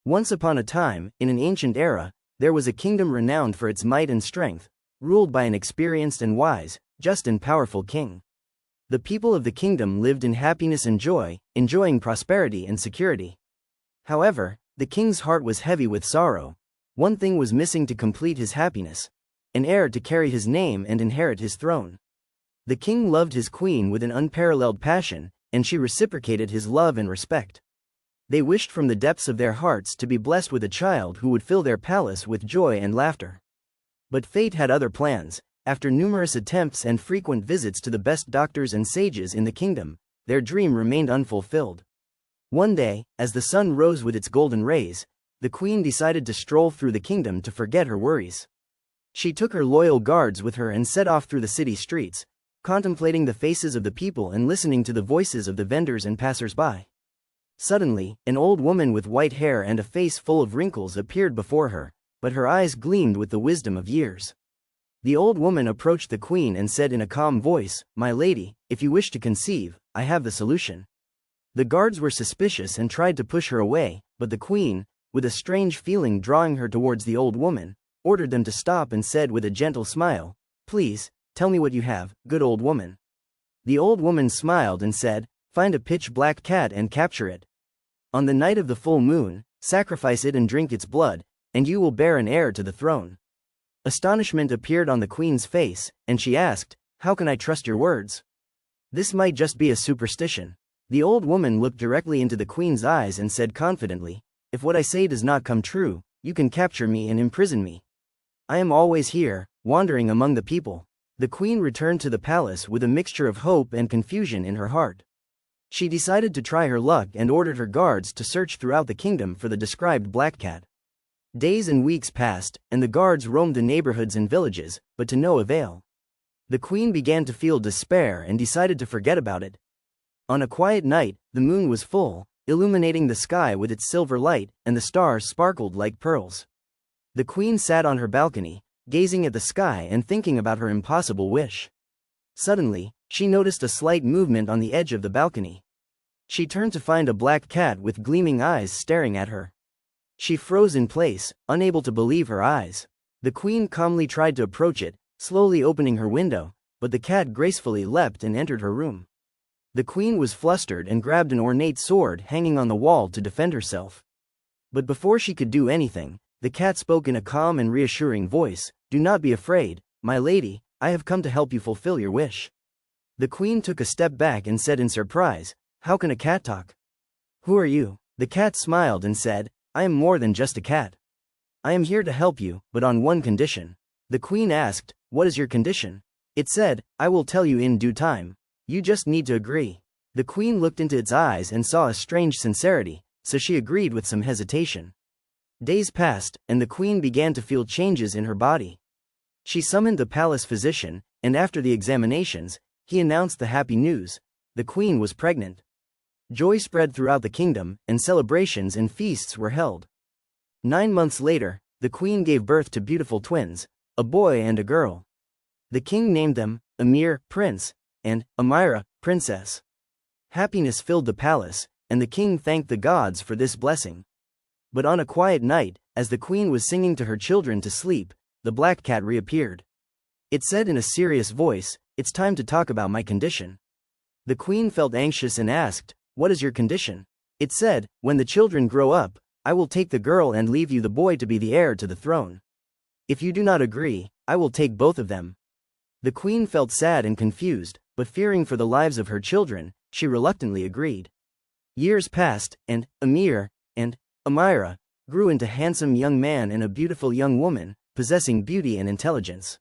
Once upon a time, in an ancient era, there was a kingdom renowned for its might and strength, ruled by an experienced and wise, just and powerful king. The people of the kingdom lived in happiness and joy, enjoying prosperity and security. However, the king's heart was heavy with sorrow. One thing was missing to complete his happiness: an heir to carry his name and inherit his throne. The king loved his queen with an unparalleled passion, and she reciprocated his love and respect. They wished from the depths of their hearts to be blessed with a child who would fill their palace with joy and laughter. But fate had other plans. After numerous attempts and frequent visits to the best doctors and sages in the kingdom, their dream remained unfulfilled. One day, as the sun rose with its golden rays, the queen decided to stroll through the kingdom to forget her worries. She took her loyal guards with her and set off through the city streets, contemplating the faces of the people and listening to the voices of the vendors and passers-by. Suddenly, an old woman with white hair and a face full of wrinkles appeared before her, but her eyes gleamed with the wisdom of years. The old woman approached the queen and said in a calm voice, "My lady, if you wish to conceive, I have the solution." The guards were suspicious and tried to push her away, but the queen, with a strange feeling drawing her towards the old woman, ordered them to stop and said with a gentle smile, "Please, tell me what you have, good old woman." The old woman smiled and said, "Find a pitch-black cat and capture it. On the night of the full moon, sacrifice it and drink its blood, and you will bear an heir to the throne." Astonishment appeared on the queen's face, and she asked, "How can I trust your words? This might just be a superstition." The old woman looked directly into the queen's eyes and said confidently, "If what I say does not come true, you can capture me and imprison me. I am always here, wandering among the people." The queen returned to the palace with a mixture of hope and confusion in her heart. She decided to try her luck and ordered her guards to search throughout the kingdom for the described black cat. Days and weeks passed, and the guards roamed the neighborhoods and villages, but to no avail. The queen began to feel despair and decided to forget about it. On a quiet night, the moon was full, illuminating the sky with its silver light, and the stars sparkled like pearls. The queen sat on her balcony, gazing at the sky and thinking about her impossible wish. Suddenly, she noticed a slight movement on the edge of the balcony. She turned to find a black cat with gleaming eyes staring at her. She froze in place, unable to believe her eyes. The queen calmly tried to approach it, slowly opening her window, but the cat gracefully leapt and entered her room. The queen was flustered and grabbed an ornate sword hanging on the wall to defend herself. But before she could do anything, the cat spoke in a calm and reassuring voice, "Do not be afraid, my lady, I have come to help you fulfill your wish." The queen took a step back and said in surprise, "How can a cat talk? Who are you?" The cat smiled and said, "I am more than just a cat. I am here to help you, but on one condition." The queen asked, "What is your condition?" It said, "I will tell you in due time. You just need to agree." The queen looked into its eyes and saw a strange sincerity, so she agreed with some hesitation. Days passed, and the queen began to feel changes in her body. She summoned the palace physician, and after the examinations, he announced the happy news: the queen was pregnant. Joy spread throughout the kingdom, and celebrations and feasts were held. 9 months later, the queen gave birth to beautiful twins, a boy and a girl. The king named them Amir, prince, and Amira, princess. Happiness filled the palace, and the king thanked the gods for this blessing. But on a quiet night, as the queen was singing to her children to sleep, the black cat reappeared. It said in a serious voice, "It's time to talk about my condition." The queen felt anxious and asked, "What is your condition?" It said, "When the children grow up, I will take the girl and leave you the boy to be the heir to the throne. If you do not agree, I will take both of them." The queen felt sad and confused, but fearing for the lives of her children, she reluctantly agreed. Years passed, and Amir and Amira grew into a handsome young man and a beautiful young woman, possessing beauty and intelligence.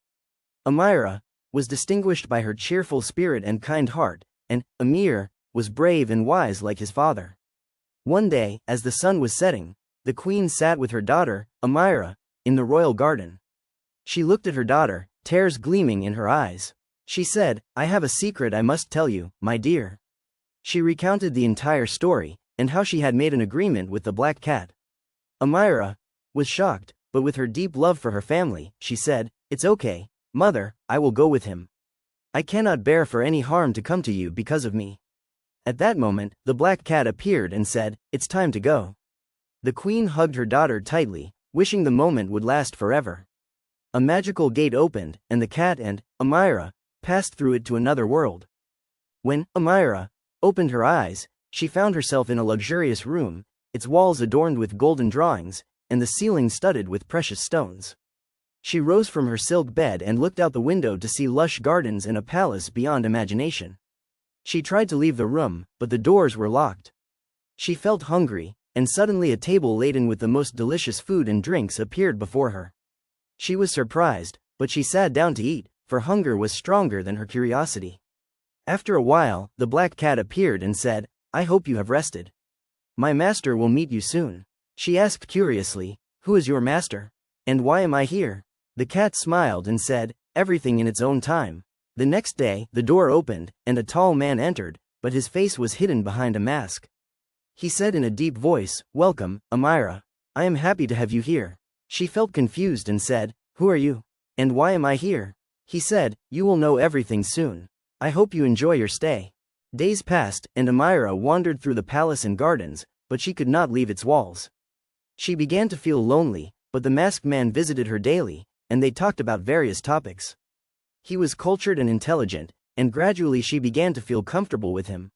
Amira was distinguished by her cheerful spirit and kind heart, and Amir was brave and wise like his father. One day, as the sun was setting, the queen sat with her daughter, Amira, in the royal garden. She looked at her daughter, tears gleaming in her eyes. She said, "I have a secret I must tell you, my dear." She recounted the entire story, and how she had made an agreement with the black cat. Amira was shocked, but with her deep love for her family, she said, "It's okay, mother, I will go with him. I cannot bear for any harm to come to you because of me." At that moment, the black cat appeared and said, "It's time to go." The queen hugged her daughter tightly, wishing the moment would last forever. A magical gate opened, and the cat and Amira passed through it to another world. When Amira opened her eyes, she found herself in a luxurious room, its walls adorned with golden drawings, and the ceiling studded with precious stones. She rose from her silk bed and looked out the window to see lush gardens and a palace beyond imagination. She tried to leave the room, but the doors were locked. She felt hungry, and suddenly a table laden with the most delicious food and drinks appeared before her. She was surprised, but she sat down to eat, for hunger was stronger than her curiosity. After a while, the black cat appeared and said, "I hope you have rested. My master will meet you soon." She asked curiously, "Who is your master? And why am I here?" The cat smiled and said, "Everything in its own time." The next day, the door opened, and a tall man entered, but his face was hidden behind a mask. He said in a deep voice, "Welcome, Amira. I am happy to have you here." She felt confused and said, "Who are you? And why am I here?" He said, "You will know everything soon. I hope you enjoy your stay." Days passed, and Amira wandered through the palace and gardens, but she could not leave its walls. She began to feel lonely, but the masked man visited her daily, and they talked about various topics. He was cultured and intelligent, and gradually she began to feel comfortable with him.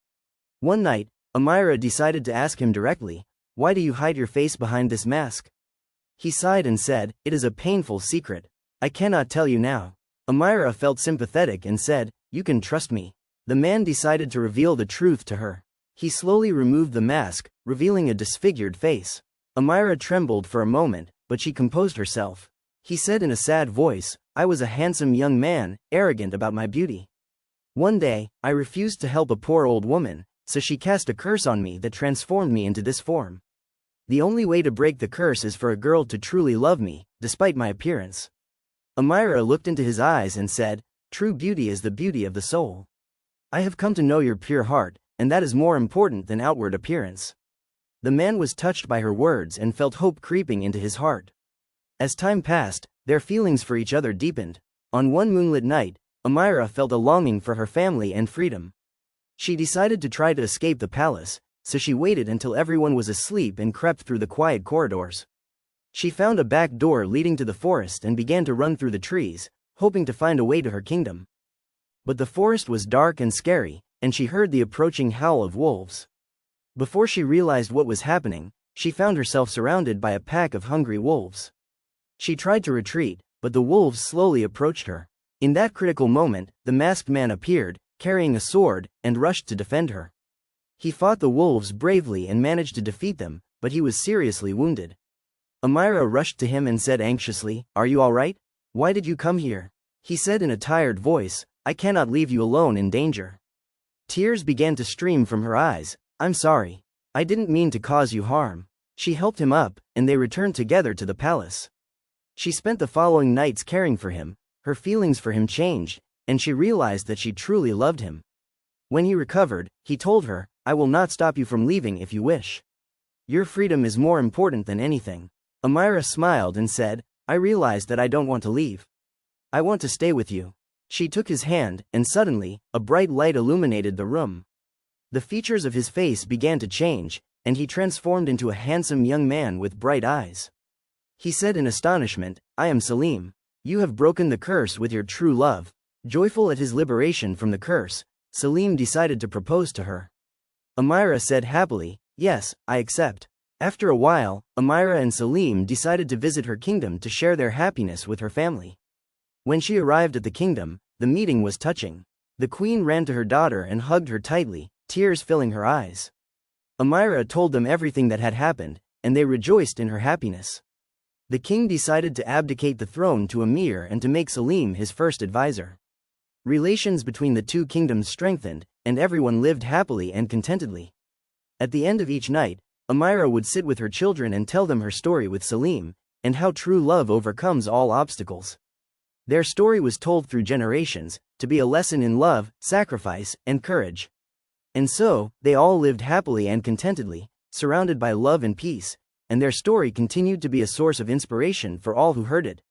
One night, Amira decided to ask him directly, "Why do you hide your face behind this mask?" He sighed and said, "It is a painful secret. I cannot tell you now." Amira felt sympathetic and said, "You can trust me." The man decided to reveal the truth to her. He slowly removed the mask, revealing a disfigured face. Amira trembled for a moment, but she composed herself. He said in a sad voice, "I was a handsome young man, arrogant about my beauty. One day, I refused to help a poor old woman, so she cast a curse on me that transformed me into this form. The only way to break the curse is for a girl to truly love me, despite my appearance." Amira looked into his eyes and said, "True beauty is the beauty of the soul. I have come to know your pure heart, and that is more important than outward appearance." The man was touched by her words and felt hope creeping into his heart. As time passed, their feelings for each other deepened. On one moonlit night, Amira felt a longing for her family and freedom. She decided to try to escape the palace, so she waited until everyone was asleep and crept through the quiet corridors. She found a back door leading to the forest and began to run through the trees, hoping to find a way to her kingdom. But the forest was dark and scary, and she heard the approaching howl of wolves. Before she realized what was happening, she found herself surrounded by a pack of hungry wolves. She tried to retreat, but the wolves slowly approached her. In that critical moment, the masked man appeared, carrying a sword, and rushed to defend her. He fought the wolves bravely and managed to defeat them, but he was seriously wounded. Amira rushed to him and said anxiously, "Are you all right? Why did you come here?" He said in a tired voice, "I cannot leave you alone in danger." Tears began to stream from her eyes. "I'm sorry. I didn't mean to cause you harm." She helped him up, and they returned together to the palace. She spent the following nights caring for him. Her feelings for him changed, and she realized that she truly loved him. When he recovered, he told her, "I will not stop you from leaving if you wish. Your freedom is more important than anything." Amira smiled and said, "I realize that I don't want to leave. I want to stay with you." She took his hand, and suddenly, a bright light illuminated the room. The features of his face began to change, and he transformed into a handsome young man with bright eyes. He said in astonishment, "I am Salim. You have broken the curse with your true love." Joyful at his liberation from the curse, Salim decided to propose to her. Amira said happily, "Yes, I accept." After a while, Amira and Salim decided to visit her kingdom to share their happiness with her family. When she arrived at the kingdom, the meeting was touching. The queen ran to her daughter and hugged her tightly, tears filling her eyes. Amira told them everything that had happened, and they rejoiced in her happiness. The king decided to abdicate the throne to Amir and to make Salim his first advisor. Relations between the two kingdoms strengthened, and everyone lived happily and contentedly. At the end of each night, Amira would sit with her children and tell them her story with Salim, and how true love overcomes all obstacles. Their story was told through generations, to be a lesson in love, sacrifice, and courage. And so, they all lived happily and contentedly, surrounded by love and peace, and their story continued to be a source of inspiration for all who heard it.